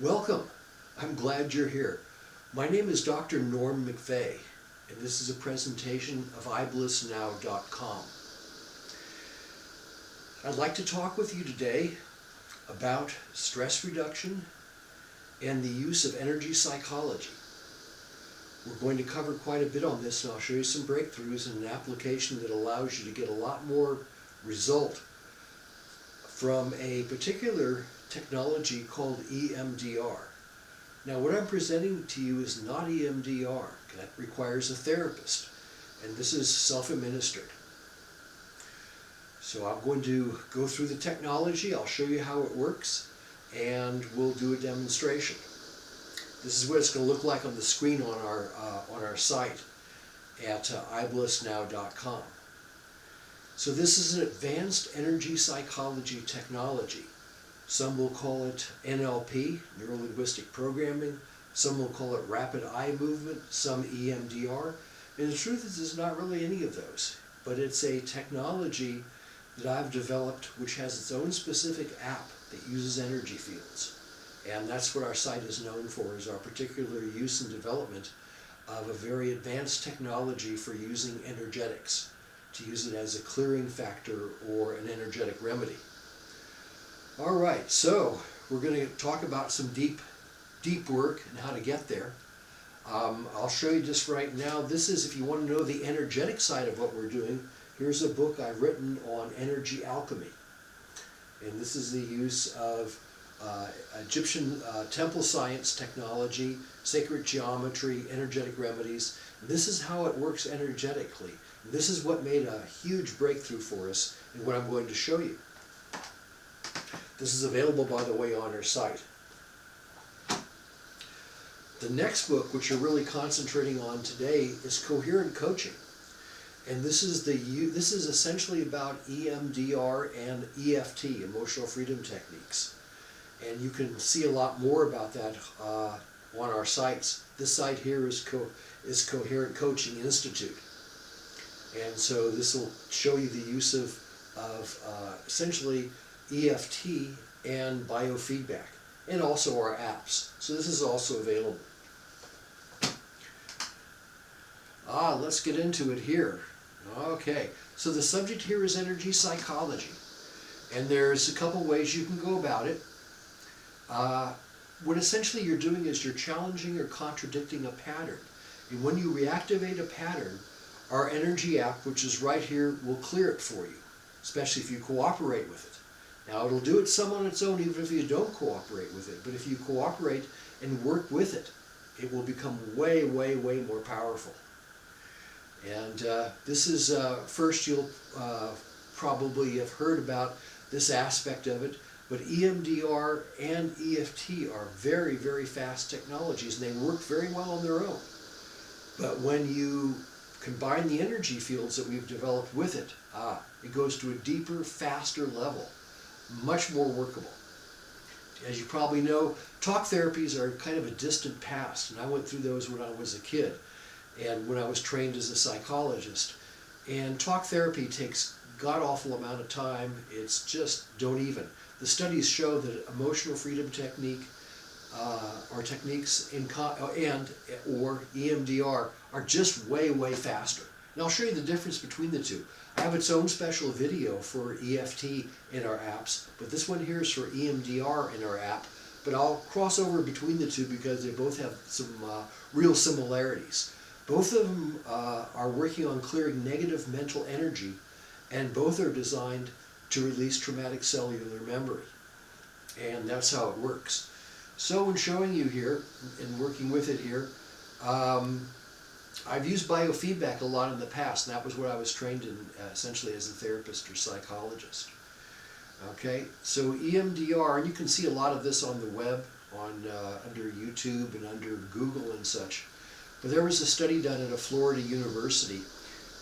Welcome. I'm glad you're here. My name is Dr. Norm McVeigh, and this is a presentation of iBlissnow.com. I'd like to talk with you today about stress reduction and the use of energy psychology. We're going to cover quite a bit on this, and I'll show you some breakthroughs and an application that allows you to get a lot more result from a particular technology called EMDR. Now, what I'm presenting to you is not EMDR. That requires a therapist, and this is self-administered. So I'm going to go through the technology, I'll show you how it works, and we'll do a demonstration. This is what it's going to look like on the screen on our site at iBlissnow.com. So this is an advanced energy psychology technology. Some will call it NLP, neuro-linguistic programming. Some will call it rapid eye movement, some EMDR. And the truth is, it's not really any of those, but it's a technology that I've developed which has its own specific app that uses energy fields. And that's what our site is known for, is our particular use and development of a very advanced technology for using energetics, to use it as a clearing factor or an energetic remedy. All right, so we're going to talk about some deep work and how to get there. I'll show you just right now. This is, if you want to know the energetic side of what we're doing, here's a book I've written on energy alchemy. And this is the use of Egyptian temple science technology, sacred geometry, energetic remedies. This is how it works energetically. This is what made a huge breakthrough for us and what I'm going to show you. This is available, by the way, on our site. The next book, which you're really concentrating on today, is Coherent Coaching. And this is essentially about EMDR and EFT, emotional freedom techniques. And you can see a lot more about that on our sites. This site here is Coherent Coaching Institute. And so this will show you the use of essentially EFT and biofeedback, and also our apps. So this is also available. Let's get into it here. Okay, so the subject here is energy psychology, and there's a couple ways you can go about it. What essentially you're doing is you're challenging or contradicting a pattern. And when you reactivate a pattern, our energy app, which is right here, will clear it for you, especially if you cooperate with it. Now, it'll do it some on its own even if you don't cooperate with it, but if you cooperate and work with it, it will become way, way, way more powerful. And this is, first you'll probably have heard about this aspect of it, but EMDR and EFT are very, very fast technologies, and they work very well on their own. But when you combine the energy fields that we've developed with it, it goes to a deeper, faster level, much more workable. As you probably know, talk therapies are kind of a distant past, and I went through those when I was a kid and when I was trained as a psychologist. And talk therapy takes god-awful amount of time. It's just don't even. The studies show that emotional freedom technique or techniques or EMDR are just way, way faster. And I'll show you the difference between the two. I have its own special video for EFT in our apps, but this one here is for EMDR in our app. But I'll cross over between the two because they both have some real similarities. Both of them are working on clearing negative mental energy, and both are designed to release traumatic cellular memory. And that's how it works. So in showing you here and working with it here, I've used biofeedback a lot in the past, and that was what I was trained in essentially as a therapist or psychologist. Okay, so EMDR, and you can see a lot of this on the web, under YouTube and under Google and such. But there was a study done at a Florida university,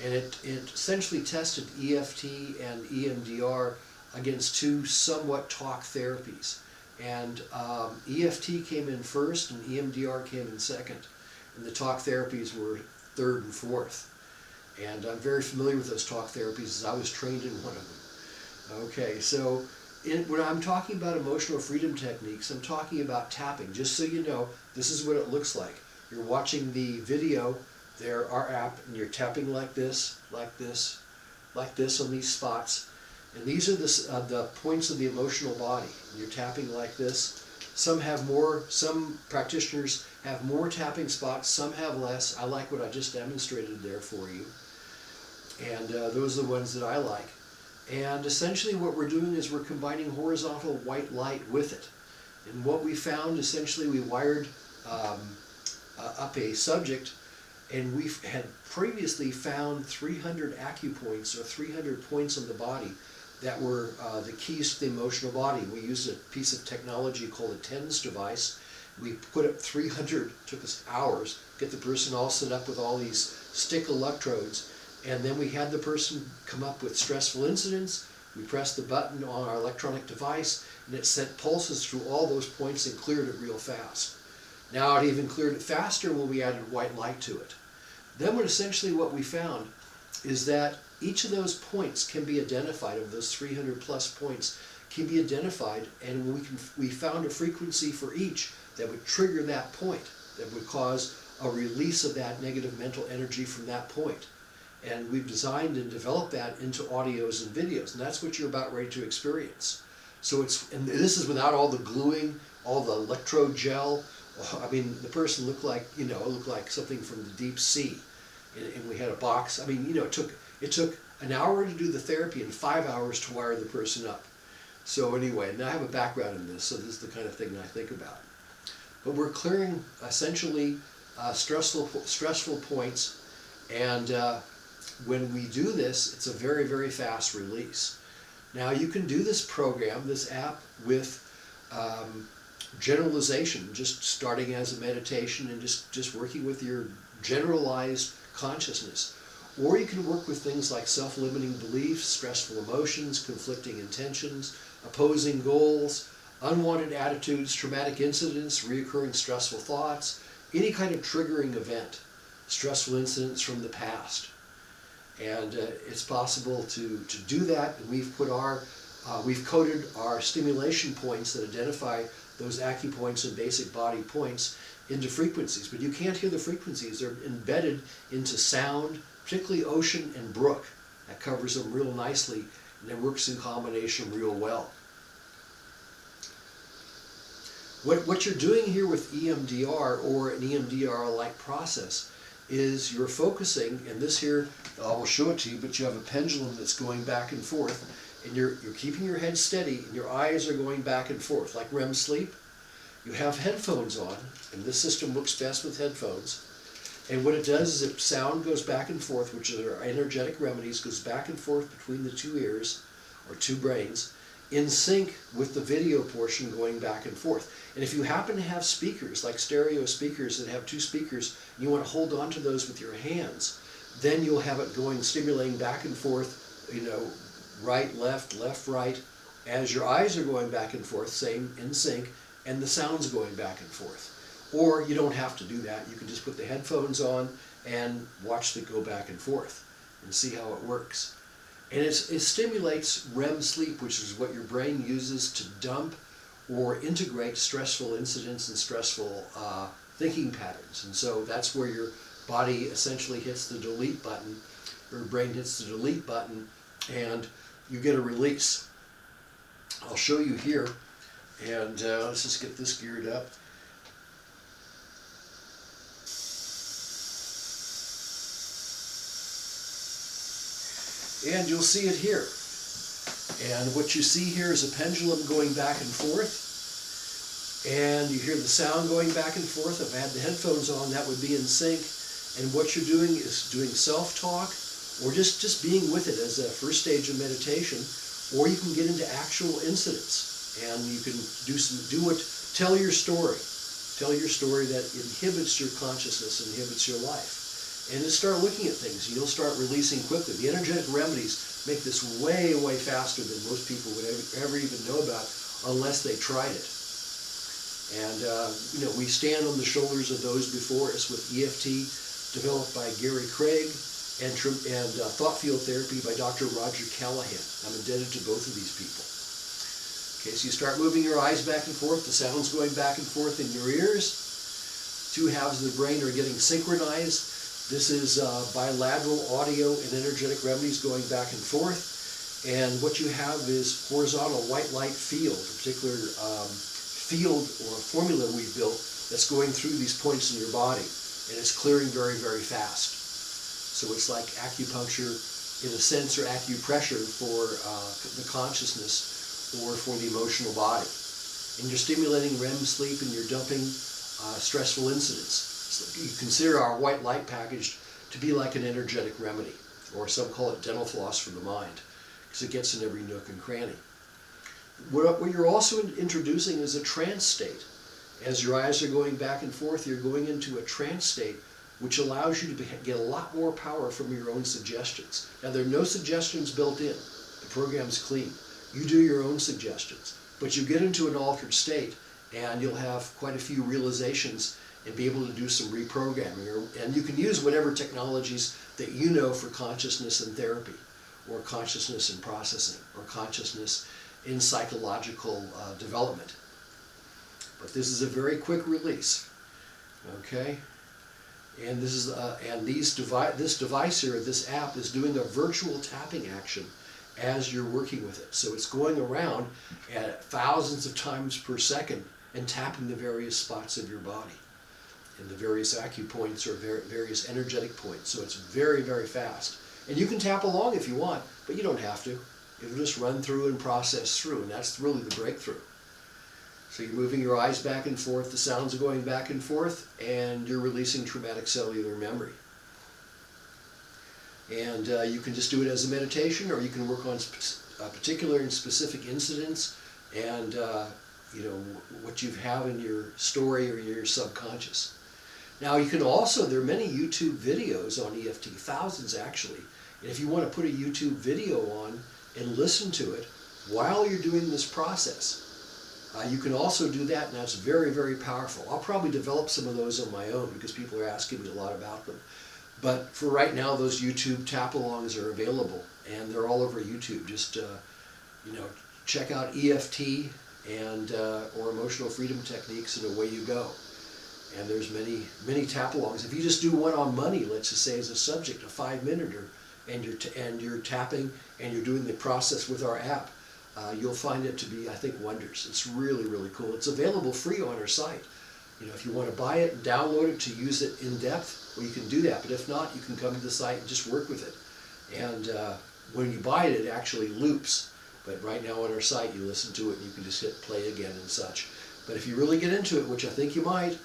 and it essentially tested EFT and EMDR against two somewhat talk therapies. And EFT came in first, and EMDR came in second. And the talk therapies were third and fourth. And I'm very familiar with those talk therapies as I was trained in one of them. Okay, so when I'm talking about emotional freedom techniques, I'm talking about tapping. Just so you know, this is what it looks like. You're watching the video, there, our app, and you're tapping like this, like this, like this on these spots. And these are the points of the emotional body. And you're tapping like this. Some have more, some practitioners have more tapping spots, some have less. I like what I just demonstrated there for you. And those are the ones that I like. And essentially what we're doing is we're combining horizontal white light with it. And what we found, essentially we wired up a subject, and we had previously found 300 acupoints, or 300 points on the body that were the keys to the emotional body. We used a piece of technology called a TENS device. We put up 300, took us hours, get the person all set up with all these stick electrodes, and then we had the person come up with stressful incidents. We pressed the button on our electronic device, and it sent pulses through all those points and cleared it real fast. Now it even cleared it faster when we added white light to it. Then essentially what we found is that each of those points can be identified, of those 300 plus points can be identified, and we found a frequency for each that would trigger that point, that would cause a release of that negative mental energy from that point. And we've designed and developed that into audios and videos, and that's what you're about ready to experience. So and this is without all the gluing, all the electrode gel. I mean, the person looked like, looked like something from the deep sea. And we had a box. I mean, it took an hour to do the therapy and 5 hours to wire the person up. So anyway, and I have a background in this, so this is the kind of thing I think about. But we're clearing essentially stressful points, and when we do this, it's a very, very fast release. Now you can do this program, this app, with generalization, just starting as a meditation and just working with your generalized consciousness. Or you can work with things like self-limiting beliefs, stressful emotions, conflicting intentions, opposing goals, unwanted attitudes, traumatic incidents, reoccurring stressful thoughts, any kind of triggering event, stressful incidents from the past. And it's possible to do that, and we've coded our stimulation points that identify those acupoints and basic body points into frequencies. But you can't hear the frequencies. They're embedded into sound, particularly ocean and brook. That covers them real nicely, and it works in combination real well. What you're doing here with EMDR, or an EMDR-like process, is you're focusing, and this here, I will show it to you, but you have a pendulum that's going back and forth, and you're keeping your head steady, and your eyes are going back and forth, like REM sleep. You have headphones on, and this system works best with headphones. And what it does is sound goes back and forth, which are our energetic remedies, goes back and forth between the two ears, or two brains, in sync with the video portion going back and forth. And if you happen to have speakers, like stereo speakers that have two speakers, and you want to hold on to those with your hands, then you'll have it going, stimulating back and forth, right, left, right, as your eyes are going back and forth, same, in sync, and the sound's going back and forth. Or you don't have to do that. You can just put the headphones on and watch it go back and forth and see how it works. And it stimulates REM sleep, which is what your brain uses to dump or integrate stressful incidents and stressful thinking patterns. And so that's where your body essentially hits the delete button, your brain hits the delete button, and you get a release. I'll show you here, and let's just get this geared up. And you'll see it here. And what you see here is a pendulum going back and forth. And you hear the sound going back and forth. If I had the headphones on, that would be in sync. And what you're doing is doing self-talk, or just being with it as a first stage of meditation. Or you can get into actual incidents. And you can tell your story. Tell your story that inhibits your consciousness, inhibits your life. And just start looking at things, and you'll start releasing quickly. The energetic remedies make this way, way faster than most people would ever even know about unless they tried it. And we stand on the shoulders of those before us with EFT, developed by Gary Craig, and thought field therapy by Dr. Roger Callahan. I'm indebted to both of these people. Okay, so you start moving your eyes back and forth, the sound's going back and forth in your ears. Two halves of the brain are getting synchronized. This is bilateral audio and energetic remedies going back and forth. And what you have is horizontal white light field, a particular field or formula we've built that's going through these points in your body. And it's clearing very, very fast. So it's like acupuncture in a sense, or acupressure for the consciousness or for the emotional body. And you're stimulating REM sleep and you're dumping stressful incidents. So you consider our white light package to be like an energetic remedy, or some call it dental floss for the mind, because it gets in every nook and cranny. What you're also introducing is a trance state. As your eyes are going back and forth, you're going into a trance state which allows you to get a lot more power from your own suggestions. Now, there are no suggestions built in. The program's clean. You do your own suggestions. But you get into an altered state, and you'll have quite a few realizations and be able to do some reprogramming. And you can use whatever technologies that you know for consciousness and therapy, or consciousness in processing, or consciousness in psychological development. But this is a very quick release. Okay? And this is this device here, this app, is doing a virtual tapping action as you're working with it. So it's going around at thousands of times per second and tapping the various spots of your body and the various acupoints or various energetic points. So it's very, very fast. And you can tap along if you want, but you don't have to. It'll just run through and process through, and that's really the breakthrough. So you're moving your eyes back and forth, the sounds are going back and forth, and you're releasing traumatic cellular memory. And you can just do it as a meditation, or you can work on particular and specific incidents and what you have in your story or your subconscious. Now you can also, there are many YouTube videos on EFT, thousands actually, and if you want to put a YouTube video on and listen to it while you're doing this process, you can also do that, and that's very, very powerful. I'll probably develop some of those on my own because people are asking me a lot about them. But for right now, those YouTube tap-alongs are available, and they're all over YouTube. Just check out EFT and or emotional freedom techniques, and away you go. And there's many tap-alongs. If you just do one on money, let's just say as a subject, a 5-minuter, and you're tapping and you're doing the process with our app, you'll find it to be, I think, wonders. It's really, really cool. It's available free on our site. If you want to buy it and download it to use it in depth, well, you can do that. But if not, you can come to the site and just work with it. And when you buy it, it actually loops. But right now on our site, you listen to it and you can just hit play again and such. But if you really get into it, which I think you might,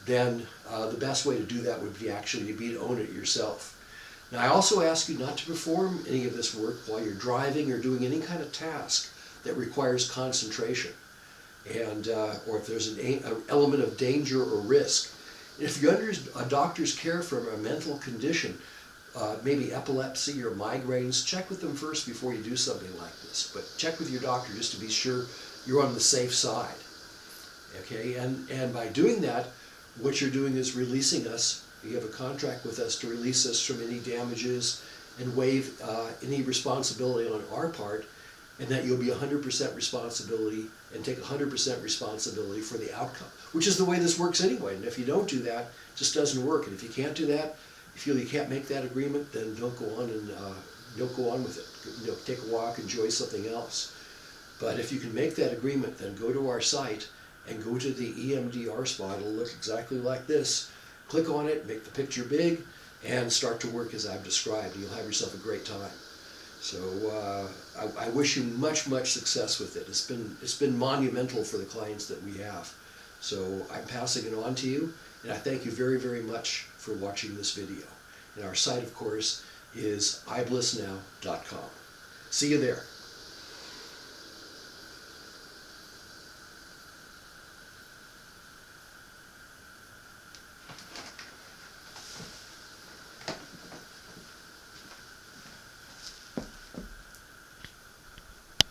then the best way to do that would be actually to own it yourself. Now, I also ask you not to perform any of this work while you're driving or doing any kind of task that requires concentration, and or if there's an element of danger or risk. If you're under a doctor's care for a mental condition, maybe epilepsy or migraines, check with them first before you do something like this. But check with your doctor just to be sure you're on the safe side. Okay, and by doing that, what you're doing is releasing us. You have a contract with us to release us from any damages and waive any responsibility on our part, and that you'll be 100% responsibility and take 100% responsibility for the outcome, which is the way this works anyway. And if you don't do that, it just doesn't work. And if you can't do that, you feel you can't make that agreement, then don't go on with it. Take a walk, enjoy something else. But if you can make that agreement, then go to our site and go to the EMDR spot. It'll look exactly like this. Click on it, make the picture big, and start to work as I've described. You'll have yourself a great time. So I wish you much, much success with it. It's been monumental for the clients that we have. So I'm passing it on to you, and I thank you very, very much for watching this video. And our site, of course, is iBlissnow.com. See you there.